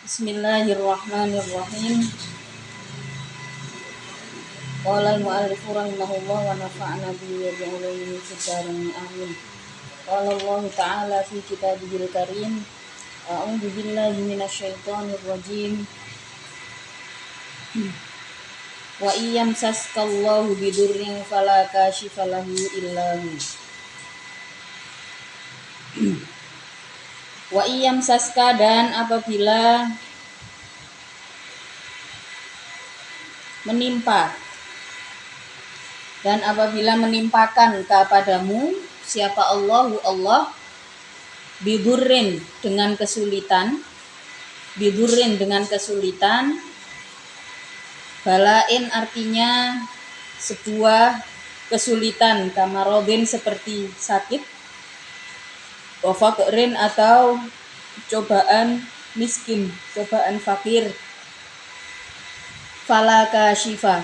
Bismillahirrahmanirrahim. Qala al-mu'allif rahimahullah wa nafa'ana bihi wa bi ulumihi fid dharain amin. Qala Allah ta'ala fi kitabihil karim. A'udzu billahi minasyaitonir rajim. Wa iyyam saskallahu bidurrin fala kashifa lahu illa hu. Wa iyyam saska, dan apabila menimpakan kepadamu siapa Allah bidurrin dengan kesulitan, balain artinya sebuah kesulitan, kamarodin seperti sakit, wafakrin atau cobaan miskin, cobaan fakir, fala kashifa,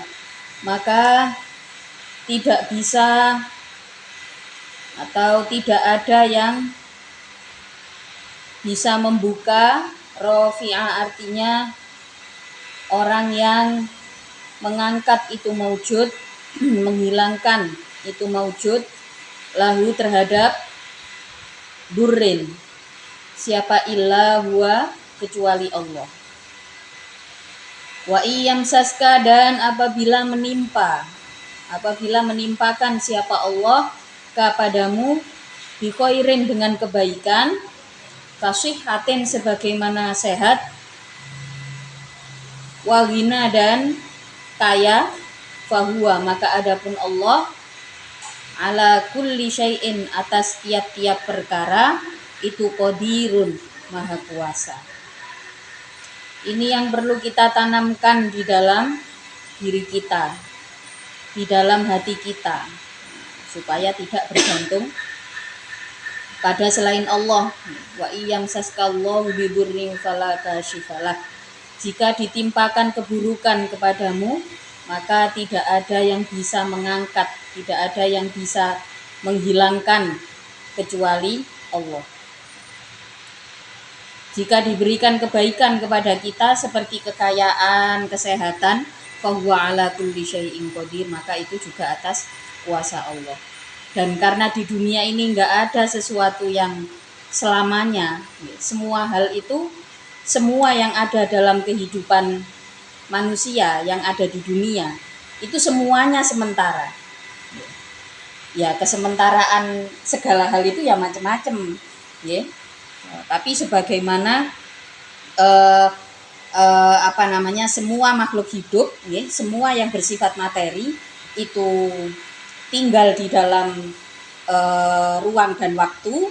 maka tidak bisa atau tidak ada yang bisa membuka. Rafi'ah artinya orang yang mengangkat itu maujud, menghilangkan itu maujud, lahu terhadap durrin, siapa illa huwa kecuali Allah. Wa iyam saska, dan apabila menimpakan siapa Allah kepadamu bi khairin dengan kebaikan, kasihhatin sebagaimana sehat, wa ghina dan kaya, fahuwa maka adapun Allah ala kulli syai'in atas tiap-tiap perkara itu qadirun maha kuasa. Ini yang perlu kita tanamkan di dalam diri kita, di dalam hati kita, supaya tidak bergantung pada selain Allah. Wa iyyam saskallahu bidurrin fala kashifalah. Jika ditimpakan keburukan kepadamu, maka tidak ada yang bisa mengangkat, tidak ada yang bisa menghilangkan kecuali Allah. Jika diberikan kebaikan kepada kita seperti kekayaan, kesehatan, fahuwa ala kulli syai'in qadir, maka itu juga atas kuasa Allah. Dan karena di dunia ini enggak ada sesuatu yang selamanya, semua hal itu, semua yang ada dalam kehidupan manusia yang ada di dunia itu semuanya sementara. Ya, kesementaraan segala hal itu ya macam-macam, ya. Tapi sebagaimana semua makhluk hidup, ya, semua yang bersifat materi itu tinggal di dalam ruang dan waktu,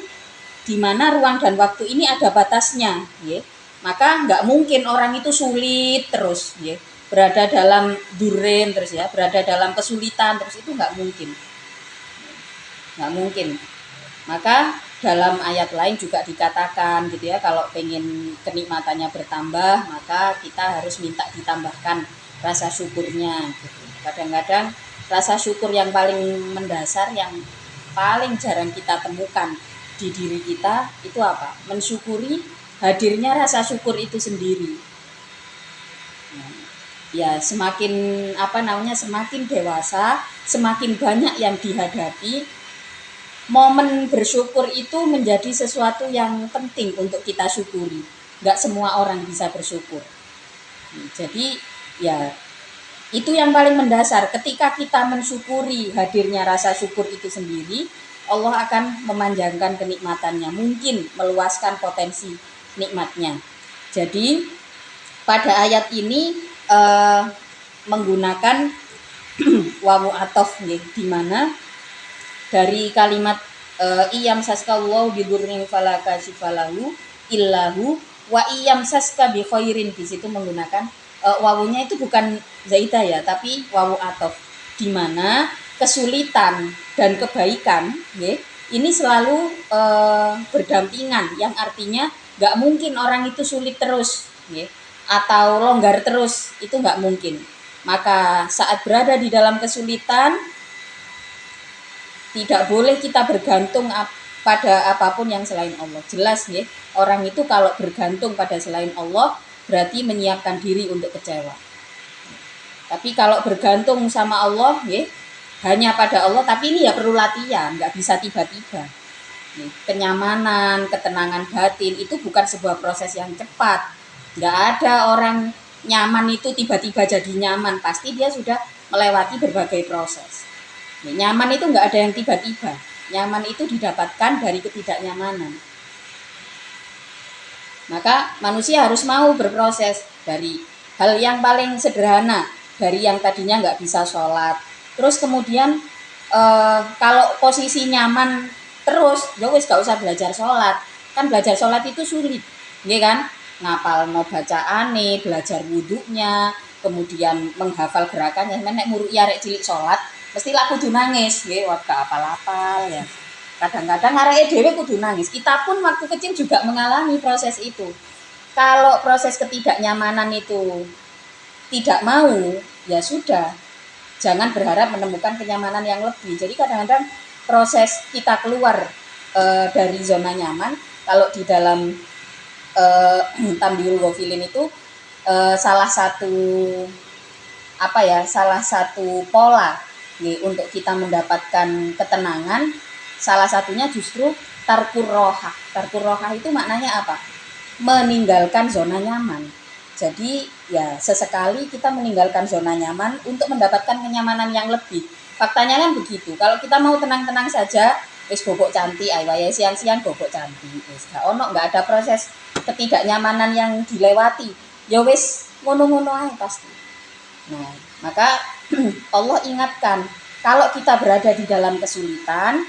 di mana ruang dan waktu ini ada batasnya, ya. Maka nggak mungkin orang itu sulit terus, ya, berada dalam duren terus, ya, berada dalam kesulitan terus, itu nggak mungkin. Maka dalam ayat lain juga dikatakan gitu, ya, kalau pengen kenikmatannya bertambah maka kita harus minta ditambahkan rasa syukurnya gitu. Kadang-kadang rasa syukur yang paling mendasar, yang paling jarang kita temukan di diri kita itu apa? Mensyukuri hadirnya rasa syukur itu sendiri. Ya, semakin dewasa, semakin banyak yang dihadapi, momen bersyukur itu menjadi sesuatu yang penting untuk kita syukuri. Enggak semua orang bisa bersyukur. Jadi ya itu yang paling mendasar. Ketika kita mensyukuri hadirnya rasa syukur itu sendiri, Allah akan memanjangkan kenikmatannya, mungkin meluaskan potensi nikmatnya. Jadi pada ayat ini menggunakan wawu atof, di mana dari kalimat iyam saskallahu bidurrin fala kashifalahu illahu wa iyam saska bi khairin, di situ menggunakan wawunya itu bukan zaidah, ya, tapi wawu atof, di mana kesulitan dan kebaikan, ya, ini selalu berdampingan, yang artinya nggak mungkin orang itu sulit terus, ya, atau longgar terus, itu nggak mungkin. Maka saat berada di dalam kesulitan, tidak boleh kita bergantung pada apapun yang selain Allah. Jelas, ya, orang itu kalau bergantung pada selain Allah berarti menyiapkan diri untuk kecewa. Tapi kalau bergantung sama Allah, ya, hanya pada Allah, tapi ini ya perlu latihan, nggak bisa tiba-tiba. Kenyamanan, ketenangan batin itu bukan sebuah proses yang cepat. Nggak ada orang nyaman itu tiba-tiba jadi nyaman, pasti dia sudah melewati berbagai proses. Nyaman itu nggak ada yang tiba-tiba. Nyaman itu didapatkan dari ketidaknyamanan. Maka manusia harus mau berproses dari hal yang paling sederhana, dari yang tadinya nggak bisa sholat. Terus kemudian kalau posisi nyaman terus, ya wis gak usah belajar sholat. Kan belajar sholat itu sulit, ya kan? Ngapal no bacaane, belajar wudhunya, kemudian menghafal gerakannya. Nek muruk ya rek cilik sholat, mesti lah kudu nangis, ya wah gak apal-apal ya. Kadang-kadang areke dhewe kudu nangis. Kita pun waktu kecil juga mengalami proses itu. Kalau proses ketidaknyamanan itu tidak mau, ya sudah. Jangan berharap menemukan kenyamanan yang lebih. Jadi kadang-kadang proses kita keluar dari zona nyaman, kalau di dalam Tambiul Ghafilin itu salah satu pola untuk kita mendapatkan ketenangan, salah satunya justru tarkur rohah. Tarkur rohah itu maknanya apa? Meninggalkan zona nyaman. Jadi ya sesekali kita meninggalkan zona nyaman untuk mendapatkan kenyamanan yang lebih. Faktanya kan begitu. Kalau kita mau tenang-tenang saja, wis bobok cantik, ayo siang-siang bobok cantik. Wis gak ada proses ketidaknyamanan yang dilewati. Ya wis ngono-ngono ae pasti. Nah, maka Allah ingatkan, kalau kita berada di dalam kesulitan,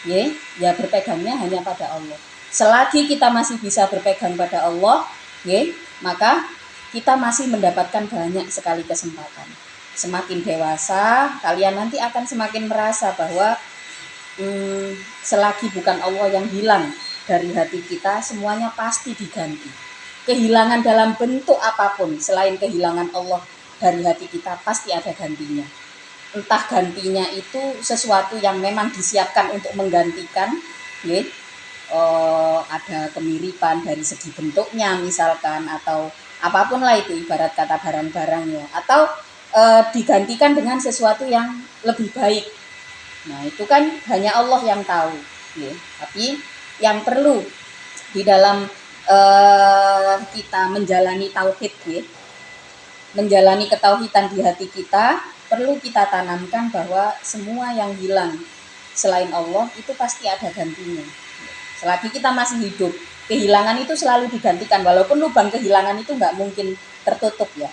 ya berpegangnya hanya pada Allah. Selagi kita masih bisa berpegang pada Allah, maka kita masih mendapatkan banyak sekali kesempatan. Semakin dewasa, kalian nanti akan semakin merasa bahwa selagi bukan Allah yang hilang dari hati kita, semuanya pasti diganti. Kehilangan dalam bentuk apapun, selain kehilangan Allah dari hati kita, pasti ada gantinya. Entah gantinya itu sesuatu yang memang disiapkan untuk menggantikan, ada kemiripan dari segi bentuknya misalkan, atau apapun lah itu, ibarat kata barang-barangnya, atau digantikan dengan sesuatu yang lebih baik. Nah itu kan hanya Allah yang tahu, tapi yang perlu di dalam kita menjalani tauhid, menjalani ketauhidan di hati kita, perlu kita tanamkan bahwa semua yang hilang selain Allah itu pasti ada gantinya. Selagi kita masih hidup, kehilangan itu selalu digantikan, walaupun lubang kehilangan itu nggak mungkin tertutup ya.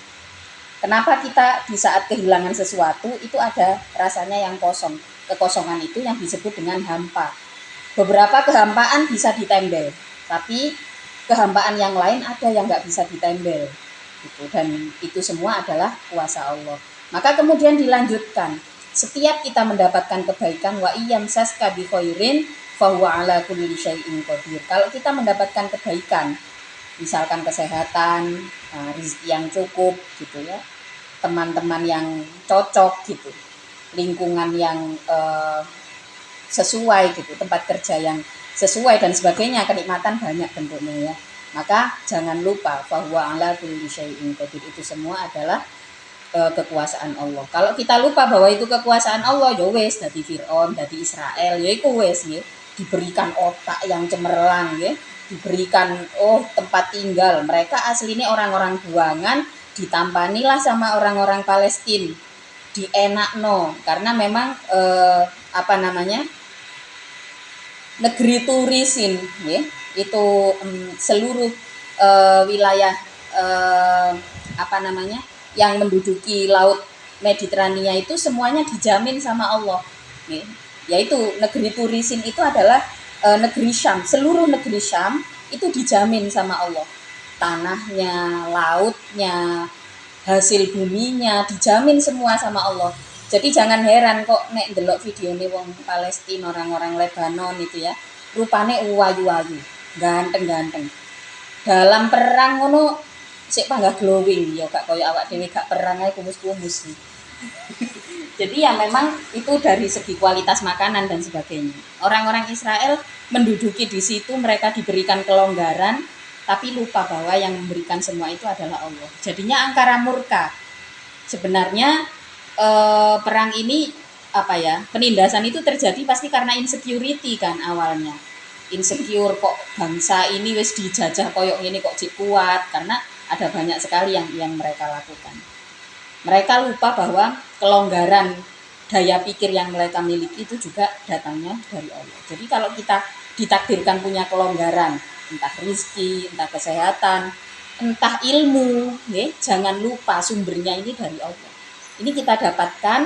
Kenapa kita di saat kehilangan sesuatu itu ada rasanya yang kosong. Kekosongan itu yang disebut dengan hampa. Beberapa kehampaan bisa ditembel, tapi kehampaan yang lain ada yang nggak bisa ditembel. Dan itu semua adalah kuasa Allah. Maka kemudian dilanjutkan, setiap kita mendapatkan kebaikan, wa iyam saska bi khairin fahuwa ala kulli syai'in qadir. Kalau kita mendapatkan kebaikan, misalkan kesehatan, rezeki yang cukup gitu ya, teman-teman yang cocok gitu, lingkungan yang sesuai gitu, tempat kerja yang sesuai dan sebagainya, kenikmatan banyak bentuknya ya. Maka jangan lupa bahwa ala kulli syai'in qadir, itu semua adalah kekuasaan Allah. Kalau kita lupa bahwa itu kekuasaan Allah, ya wis dadi Firaun, dadi Israel, ya iku wis nggih, diberikan otak yang cemerlang nggih, diberikan tempat tinggal. Mereka aslinya orang-orang buangan, ditampanilah sama orang-orang Palestina, dienakno karena memang negeri turisin, itu seluruh wilayah yang menduduki laut Mediterania itu semuanya dijamin sama Allah, yaitu negeri turisin itu adalah negeri Syam. Seluruh negeri Syam itu dijamin sama Allah, tanahnya, lautnya, hasil buminya dijamin semua sama Allah. Jadi jangan heran kok nek ndelok videone wong Palestina, orang-orang Lebanon itu ya, rupane wayu-wayu, ganteng-ganteng. Dalam perang ngono sik panggah glowing ya, gak koyo awak dhewe gak perang ae kumus-kumus. Jadi ya memang itu dari segi kualitas makanan dan sebagainya. Orang-orang Israel menduduki di situ, mereka diberikan kelonggaran, tapi lupa bahwa yang memberikan semua itu adalah Allah. Jadinya angkara murka. Sebenarnya perang ini penindasan itu terjadi pasti karena insecurity kan awalnya. Insecure, kok bangsa ini wis dijajah koyok ini kok kuat, karena ada banyak sekali yang mereka lakukan. Mereka lupa bahwa kelonggaran daya pikir yang mereka miliki itu juga datangnya dari Allah. Jadi kalau kita ditakdirkan punya kelonggaran, entah rezeki, entah kesehatan, entah ilmu, jangan lupa sumbernya ini dari Allah. Ini kita dapatkan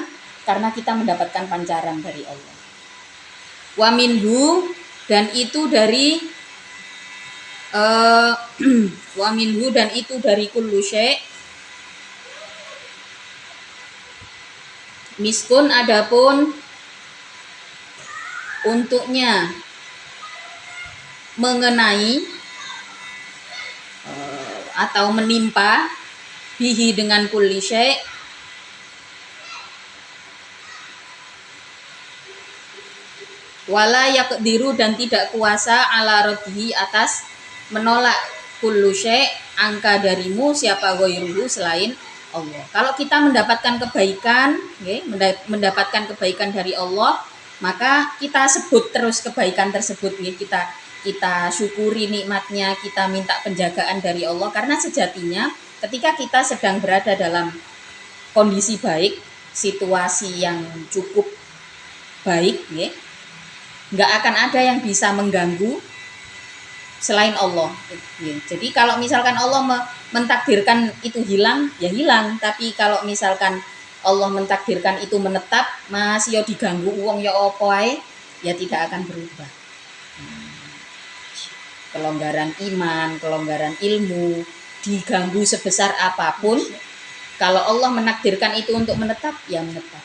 karena kita mendapatkan pancaran dari Allah. Wa minhu, dan itu dari wa minhu, dan itu dari kullu syai'. Miskun, adapun untuknya mengenai atau menimpa bihi dengan kulli syai', wala yaqdiru, dan tidak kuasa ala radhihi atas menolak kullu syai', angka darimu siapa ghairuhu selain Allah. Kalau kita mendapatkan kebaikan, mendapatkan kebaikan dari Allah, maka kita sebut terus kebaikan tersebut, kita syukuri nikmatnya, kita minta penjagaan dari Allah, karena sejatinya ketika kita sedang berada dalam kondisi baik, situasi yang cukup baik, nggak akan ada yang bisa mengganggu selain Allah. Jadi kalau misalkan Allah mentakdirkan itu hilang, ya hilang. Tapi kalau misalkan Allah mentakdirkan itu menetap, masih diganggu uang ya opo ae, ya tidak akan berubah. Kelonggaran iman, kelonggaran ilmu, diganggu sebesar apapun, kalau Allah menakdirkan itu untuk menetap, ya menetap.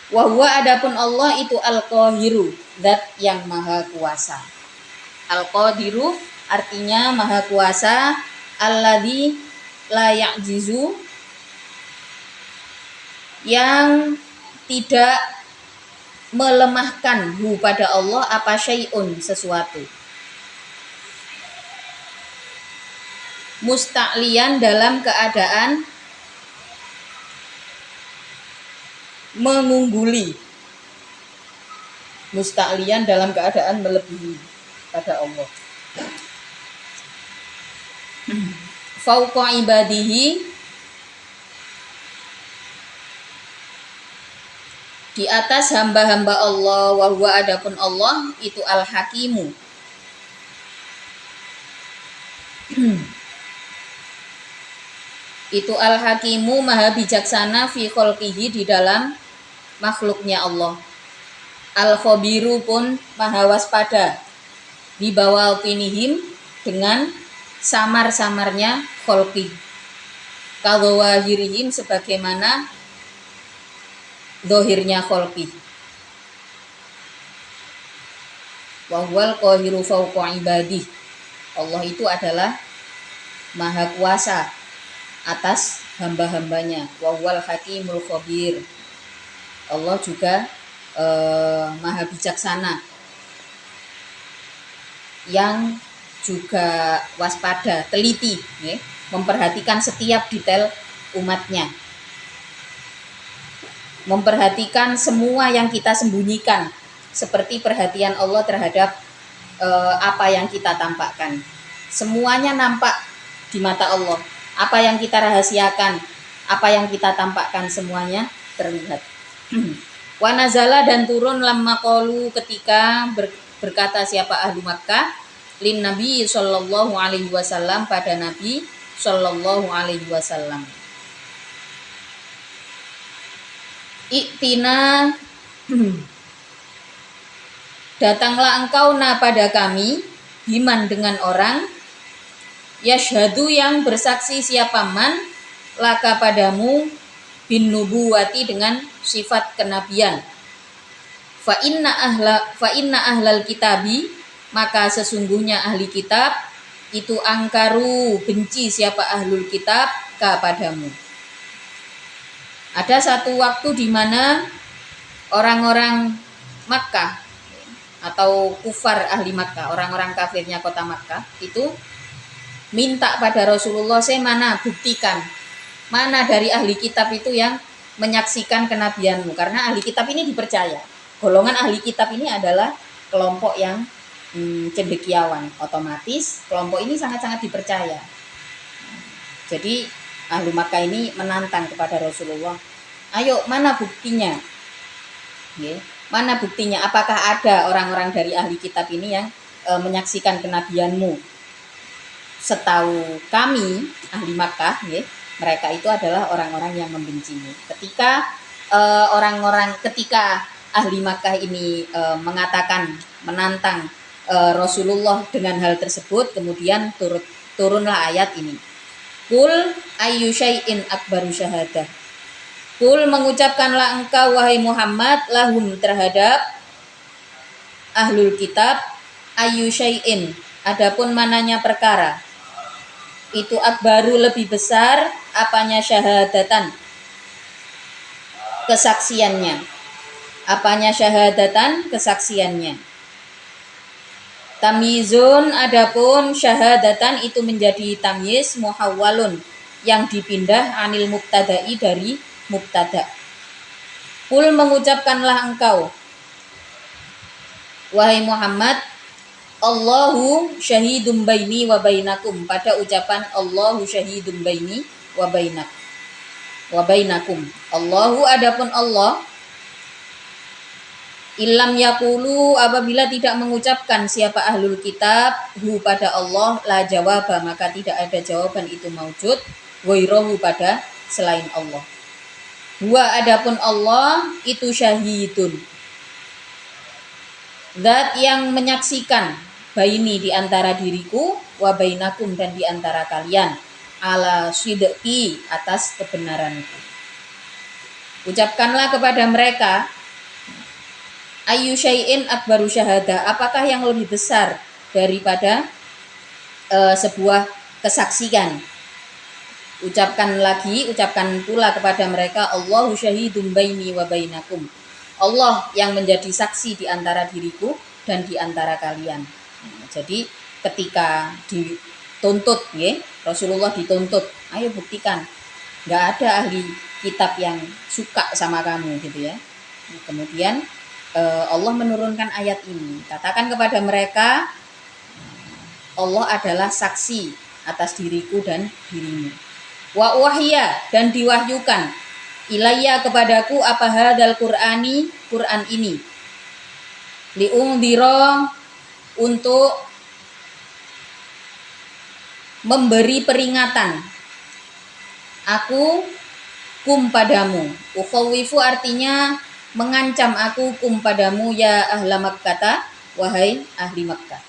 Wa huwa, adapun Allah itu al-qahiru, zat yang maha kuasa. Al-Qadiru artinya maha kuasa, alladzi la ya'jizu, yang tidak melemahkan hu pada Allah apa syai'un, sesuatu. Musta'lian, dalam keadaan mengungguli. Musta'lian, dalam keadaan melebihi pada Allah. Fauqa ibadihi, di atas hamba-hamba Allah. Wa huwa, adapun Allah itu al-hakimu, itu al-hakimu maha bijaksana, fi khalqihi, di dalam makhluknya Allah. Al-khabiru, pun maha waspada, di bawah opinihim, dengan samar-samarnya kholqi, kadawahirihim, sebagaimana dohirnya kholqi. Wahwal qahiru fauqa ibadih, Allah itu adalah maha kuasa atas hamba-hambanya. Wahwal hakimul khabir, Allah juga maha bijaksana yang juga waspada, teliti, memperhatikan setiap detail umatnya, memperhatikan semua yang kita sembunyikan, seperti perhatian Allah terhadap apa yang kita tampakkan. Semuanya nampak di mata Allah. Apa yang kita rahasiakan, apa yang kita tampakkan, semuanya terlihat. Wa nazala, dan turun lamma qalu, ketika berkata siapa ahlu Makkah, lin Nabi sallallahu alaihi wasallam, pada Nabi sallallahu alaihi wasallam, iktina, datanglah engkau pada kami, biman, dengan orang, yashhadu, yang bersaksi siapa man, laka padamu, bin nubuwati, dengan sifat kenabian. Fa inna ahlal kitabi, maka sesungguhnya ahli kitab itu angkaru, benci siapa ahlul kitab kepadamu. Ada satu waktu di mana orang-orang Makkah atau kufar ahli Makkah, orang-orang kafirnya kota Makkah itu minta pada Rasulullah, saya mana buktikan, mana dari ahli kitab itu yang menyaksikan kenabianmu, karena ahli kitab ini dipercaya. Golongan ahli kitab ini adalah kelompok yang cendekiawan, otomatis kelompok ini sangat-sangat dipercaya. Jadi ahli Makkah ini menantang kepada Rasulullah, ayo mana buktinya, mana buktinya, apakah ada orang-orang dari ahli kitab ini yang menyaksikan kenabianmu. Setahu kami ahli Makkah, mereka itu adalah orang-orang yang membencimu. Ketika ketika ahli Makkah ini mengatakan, menantang Rasulullah dengan hal tersebut, kemudian turunlah ayat ini. Kul ayyu syai'in akbaru syahadah. Kul, mengucapkanlah engkau wahai Muhammad, lahum terhadap ahlul kitab, ayyu syai'in, adapun mananya perkara, itu akbaru lebih besar, apanya syahadatan, kesaksiannya. Apanya syahadatan, kesaksiannya. Tamyizun, adapun syahadatan itu menjadi tamyiz muhawwalun, yang dipindah anil mubtada'i, dari mubtada. Kul, mengucapkanlah engkau wahai Muhammad, Allahu syahidum baini wa bainakum, pada ucapan Allahu syahidum baini wa bainakum. Allahu, adapun Allah, ilam yakulu, apabila tidak mengucapkan siapa ahlul kitab hu pada Allah, la jawaba, maka tidak ada jawaban itu maujud, wairahu, pada selain Allah. Huwa, adapun Allah, itu syahidun, zat yang menyaksikan, baini, di antara diriku, wa bainakum, dan di antara kalian, ala sidqi, atas kebenaranku. Ucapkanlah kepada mereka, ayyu syai'in akbaru syahadah, apakah yang lebih besar daripada sebuah kesaksian. Ucapkan pula kepada mereka, Allahu syahidum baini wa bainakum, Allah yang menjadi saksi di antara diriku dan di antara kalian. Jadi ketika dituntut, Rasulullah dituntut, ayo buktikan, nggak ada ahli kitab yang suka sama kamu, gitu ya. Kemudian Allah menurunkan ayat ini, katakan kepada mereka, Allah adalah saksi atas diriku dan dirimu. Wa wahya, dan diwahyukan, ilayya, kepadaku, apa hadal Qur'ani, Quran ini, liungdiro, untuk memberi peringatan, aku kum padamu. Ukhawifu, artinya mengancam aku, kum padamu, ya ahla Makkah, wahai ahli Makkah.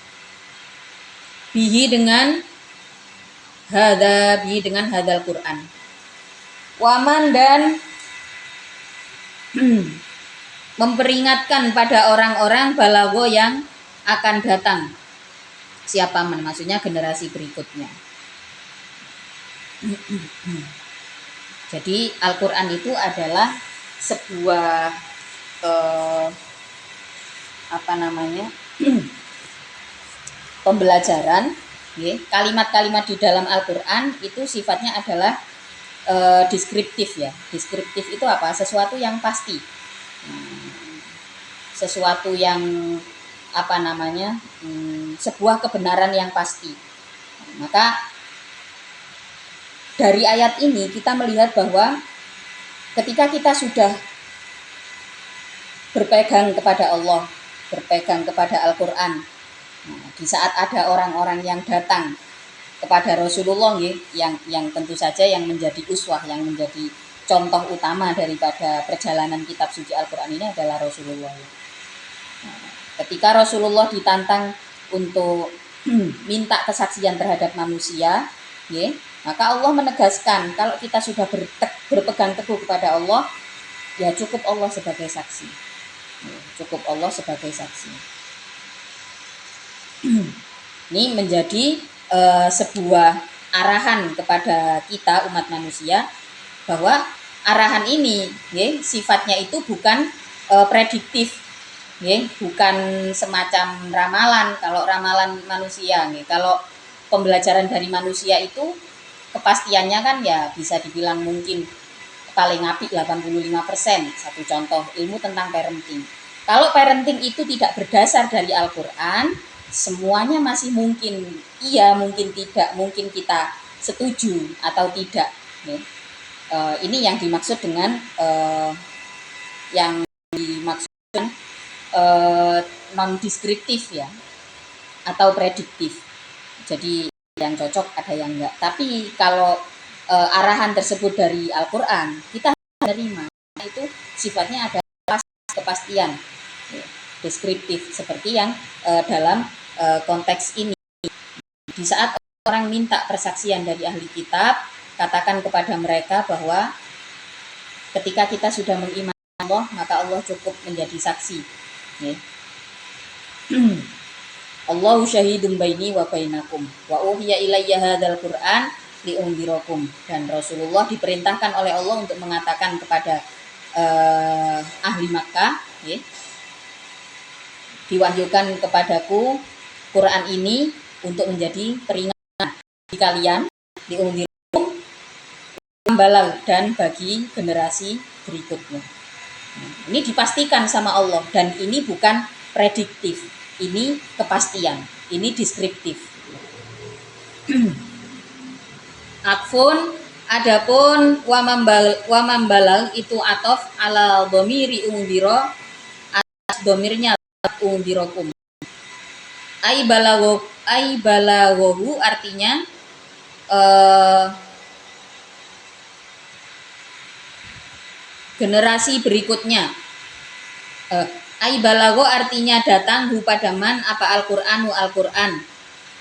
Bihi, dengan hadal Quran. Waman, dan memperingatkan pada orang-orang balago yang akan datang. Siapa man, maksudnya generasi berikutnya. Jadi Al-Quran itu adalah sebuah pembelajaran. Kalimat-kalimat di dalam Al-Quran itu sifatnya adalah deskriptif, ya. Deskriptif itu apa? Sesuatu yang pasti, sesuatu yang sebuah kebenaran yang pasti. Maka dari ayat ini kita melihat bahwa ketika kita sudah berpegang kepada Allah, berpegang kepada Al-Quran, di saat ada orang-orang yang datang kepada Rasulullah, yang tentu saja yang menjadi uswah, yang menjadi contoh utama daripada perjalanan kitab suci Al-Quran ini adalah Rasulullah. Ketika Rasulullah ditantang untuk minta kesaksian terhadap manusia, maka Allah menegaskan, kalau kita sudah berpegang teguh kepada Allah, ya cukup Allah sebagai saksi. Cukup Allah sebagai saksi. Ini menjadi sebuah arahan kepada kita umat manusia, bahwa arahan ini sifatnya itu bukan prediktif, bukan semacam ramalan. Kalau ramalan manusia, kalau pembelajaran dari manusia itu kepastiannya kan ya bisa dibilang mungkin paling apik 85%. Satu contoh ilmu tentang parenting. Kalau parenting itu tidak berdasar dari Al-Quran, semuanya masih mungkin iya, mungkin tidak, mungkin kita setuju atau tidak. Ini yang dimaksud dengan yang dimaksudkan non deskriptif ya, atau prediktif. Jadi yang cocok ada yang enggak. Tapi kalau arahan tersebut dari Al-Quran, kita menerima. Itu sifatnya ada kepastian, deskriptif seperti yang dalam konteks ini. Di saat orang minta persaksian dari ahli kitab, katakan kepada mereka bahwa ketika kita sudah mengimani Allah, maka Allah cukup menjadi saksi. Allahu syahidun baini wa bainakum wa uhiya ilayya hadzal Qur'an liunzirakum. Dan Rasulullah diperintahkan oleh Allah untuk mengatakan kepada ahli Makkah, diwahyukan kepadaku Quran ini untuk menjadi peringatan bagi kalian, liunzirakum, membalau dan bagi generasi berikutnya. Ini dipastikan sama Allah, dan ini bukan prediktif, ini kepastian, ini deskriptif. Atfun, adapun wa mambalang itu atof ala dhamiri unziro, atas dhamirnya unzirokum. Ai balaghahu artinya generasi berikutnya. Ai balagho artinya datang hu padaman apa Al-Qur'anu Al-Qur'an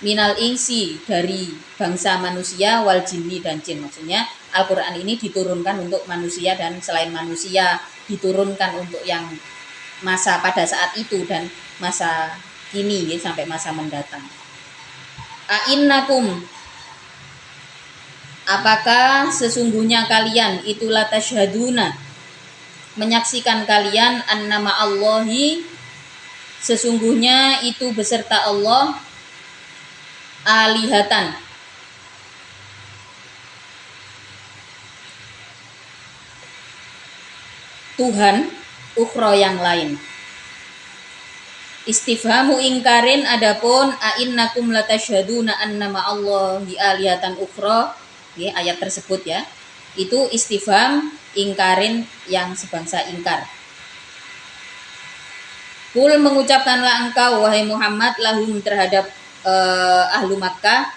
minal insi dari bangsa manusia wal jinni dan jin. Maksudnya Al-Qur'an ini diturunkan untuk manusia dan selain manusia, diturunkan untuk yang masa pada saat itu dan masa kini ya, sampai masa mendatang. A'innakum, apakah sesungguhnya kalian itu latasyhaduna, menyaksikan kalian annama Allahi, sesungguhnya itu beserta Allah, alihatan, Tuhan, ukhra yang lain. Istifhamu ingkarin, adapun a'innakum latasyhaduna annama Allahi alihatan ukhra, ya, ayat tersebut ya, itu istifham ingkarin yang sebangsa ingkar. Kul, mengucapkanlah engkau wahai Muhammad lahum terhadap ahlu Makkah,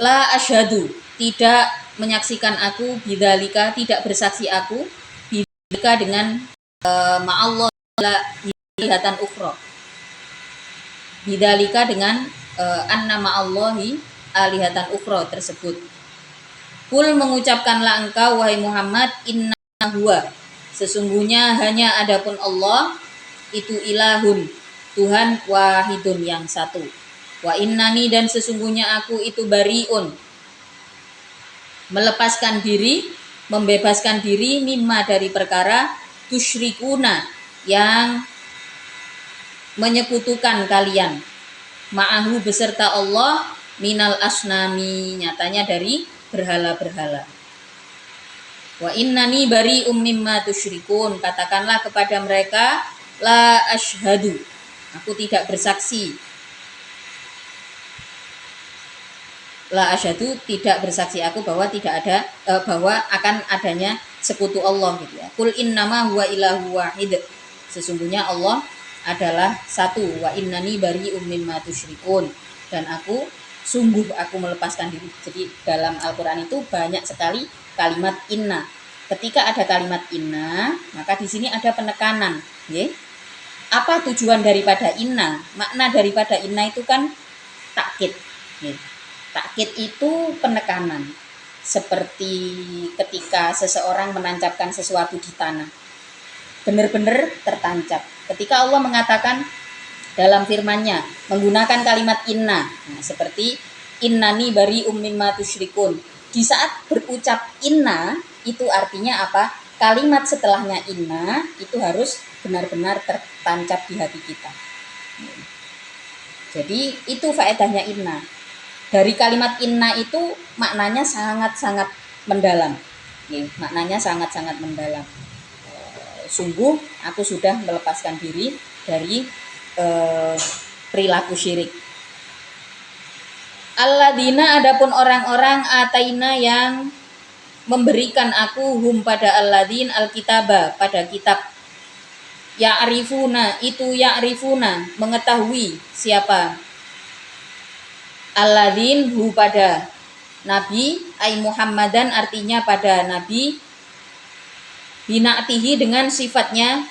la asyhadu, tidak menyaksikan aku, bidzalika, tidak bersaksi aku, bidzalika dengan ma'allah alihatan ukhra, bidzalika dengan annama Allahi alihatan ukhra tersebut. Kul, mengucapkanlah engkau wahai Muhammad, inna huwa, sesungguhnya hanya adapun Allah itu ilahun, Tuhan, wahidun yang satu. Wa innani, dan sesungguhnya aku itu bariun, melepaskan diri, membebaskan diri, mimma, dari perkara, tusyrikuna, yang menyekutukan kalian, ma'ahu, beserta Allah, minal asnami, nyatanya dari berhala-berhala. Wa innani bari'um mimma tusyrikun, katakanlah kepada mereka, la asyhadu, aku tidak bersaksi, la asyhadu, tidak bersaksi aku bahwa tidak ada bahwa akan adanya sekutu Allah gitu ya. Kul innama huwa ilahu wahid, sesungguhnya Allah adalah satu, wa innani bari'um mimma tusyrikun, dan aku sungguh aku melepaskan diri. Jadi dalam Al-Qur'an itu banyak sekali kalimat inna. Ketika ada kalimat inna, maka di sini ada penekanan, ya. Apa tujuan daripada inna? Makna daripada inna itu kan takkid, ya. Takkid itu penekanan, seperti ketika seseorang menancapkan sesuatu di tanah, benar-benar tertancap. Ketika Allah mengatakan dalam firman-Nya menggunakan kalimat inna, nah, seperti innani bari'um mimma tusyrikun. Di saat berucap inna itu artinya apa? Kalimat setelahnya inna itu harus benar-benar tertancap di hati kita. Jadi itu faedahnya inna. Dari kalimat inna itu maknanya sangat-sangat mendalam. Maknanya sangat-sangat mendalam. Sungguh aku sudah melepaskan diri dari perilaku syirik. Alladzina, adapun orang-orang ataina yang memberikan aku hum pada alladzin alkitaba, pada kitab. Ya'rifuna, itu ya'rifuna, mengetahui siapa alladzin hu pada nabi, ay Muhammadan, artinya pada nabi, bina'tihi, dengan sifatnya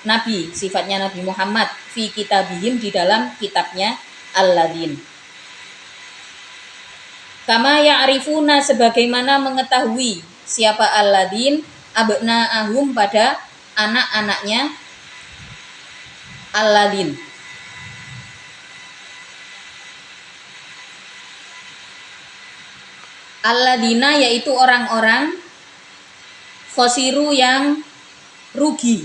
nabi, sifatnya Nabi Muhammad, fi kitabihim, di dalam kitabnya alladzin. Kama ya'rifuna, sebagaimana mengetahui siapa alladzin abna'ahum, pada anak-anaknya alladzin. Alladzina, yaitu orang-orang khosiru, yang rugi.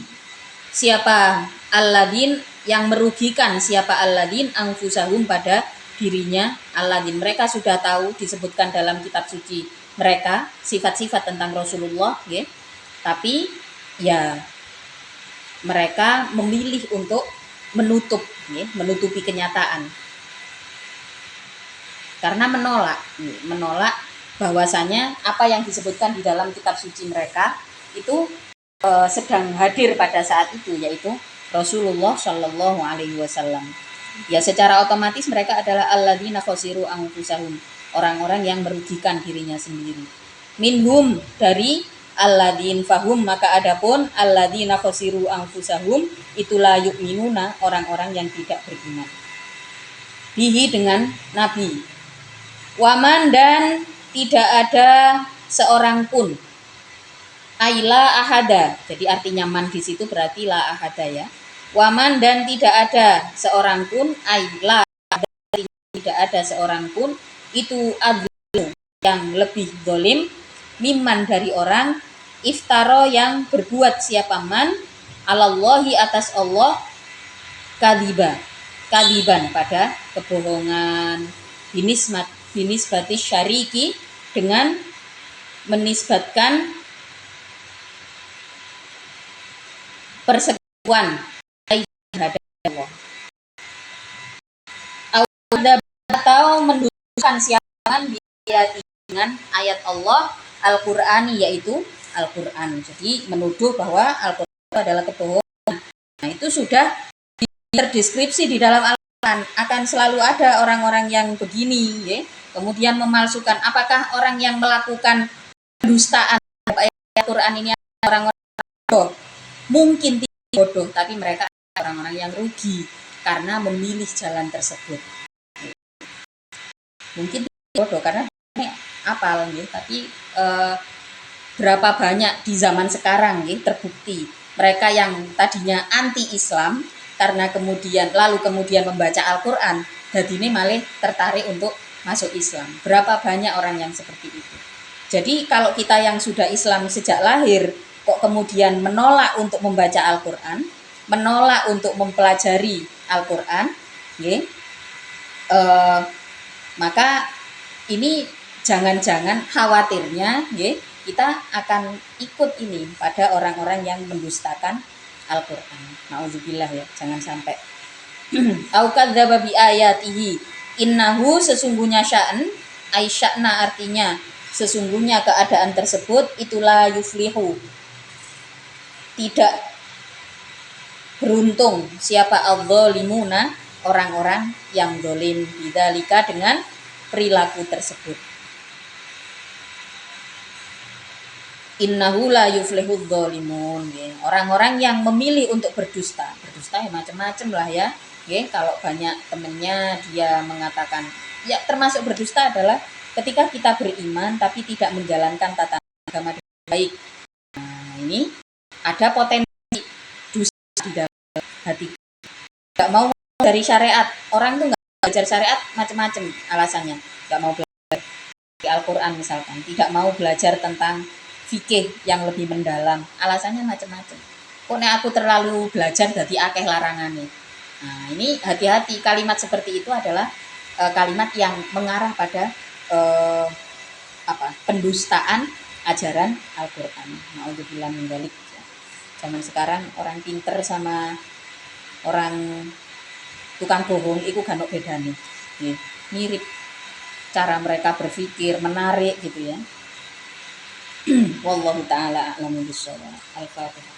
Siapa alladzin, yang merugikan siapa alladzin, anfusahum, pada dirinya alladzin. Mereka sudah tahu, disebutkan dalam kitab suci mereka sifat-sifat tentang Rasulullah, ya. Tapi ya mereka memilih untuk menutup, ya, menutupi kenyataan. Karena menolak bahwasanya apa yang disebutkan di dalam kitab suci mereka itu sedang hadir pada saat itu, yaitu Rasulullah Shallallahu Alaihi Wasallam. Ya, secara otomatis mereka adalah alladzina khosiru anfusahum, orang-orang yang merugikan dirinya sendiri. Minhum, dari alladzin, fahum, maka adapun alladzina khosiru anfusahum, itulah yu'minuna, orang-orang yang tidak beriman. Bihi, dengan nabi. Waman, dan tidak ada seorang pun. Aila ahada, jadi artinya man di situ berarti la ahada, ya. Waman, dan tidak ada seorang pun, aila, tidak ada seorang pun, itu adlu, yang lebih zalim, mimman, dari orang, iftaro, yang berbuat siapa man, alallahi, atas Allah, kadiban, pada kebohongan, binisbati syariki, dengan menisbatkan persekutuan terhadap Allah. Atau mendudukkan siapa dengan ayat Allah Al-Qur'ani, yaitu Al-Qur'an. Jadi menuduh bahwa Al-Qur'an itu adalah kebohongan. Nah, itu sudah terdeskripsi di dalam Al-Qur'an. Akan selalu ada orang-orang yang begini, ya. Kemudian memalsukan. Apakah orang yang melakukan pendustaan ayat Al-Qur'an ini orang-orang bodoh? Mungkin tidak bodoh, tapi mereka orang-orang yang rugi karena memilih jalan tersebut. Mungkin tidak bodoh karena apal, ya. Tapi berapa banyak di zaman sekarang, ya, terbukti mereka yang tadinya anti-Islam karena kemudian membaca Al-Qur'an, jadi ini malah tertarik untuk masuk Islam. Berapa banyak orang yang seperti itu. Jadi kalau kita yang sudah Islam sejak lahir kok kemudian menolak untuk membaca Al-Qur'an, menolak untuk mempelajari Al-Qur'an, ya, maka ini jangan-jangan khawatirnya, ya, kita akan ikut ini pada orang-orang yang mendustakan Al-Qur'an. Nauzubillah, ya, jangan sampai. Au kadzdzaba bi ayatihi, innahu, sesungguhnya sya'an, ai sya'na, artinya sesungguhnya keadaan tersebut, itulah yuflihu, tidak beruntung siapa adzalimuna, orang-orang yang zalim, bidzalika, dengan perilaku tersebut. Innahu la yuflihudz zalimun, ya. Orang-orang yang memilih untuk berdusta ya macam-macam lah, ya. Kalau banyak temennya dia mengatakan, ya, termasuk berdusta adalah ketika kita beriman tapi tidak menjalankan tata agama dengan baik. Nah, ini ada potensi dusta di dalam hati. Gak mau dari syariat, orang tuh gak belajar syariat macam-macam alasannya. Gak mau belajar di Al-Qur'an misalkan, tidak mau belajar tentang fikih yang lebih mendalam, alasannya macam-macam. Kok aku terlalu belajar jadi akeh larangannya. Nah, ini hati-hati, kalimat seperti itu adalah kalimat yang mengarah pada pendustaan ajaran Al-Qur'an. Nauzubillah min dzalik. Zaman sekarang orang pinter sama orang tukang bohong itu gak ono bedane. Mirip cara mereka berpikir, menarik gitu ya. Wallahu taala a'lamu bishawab. Al-Fatihah.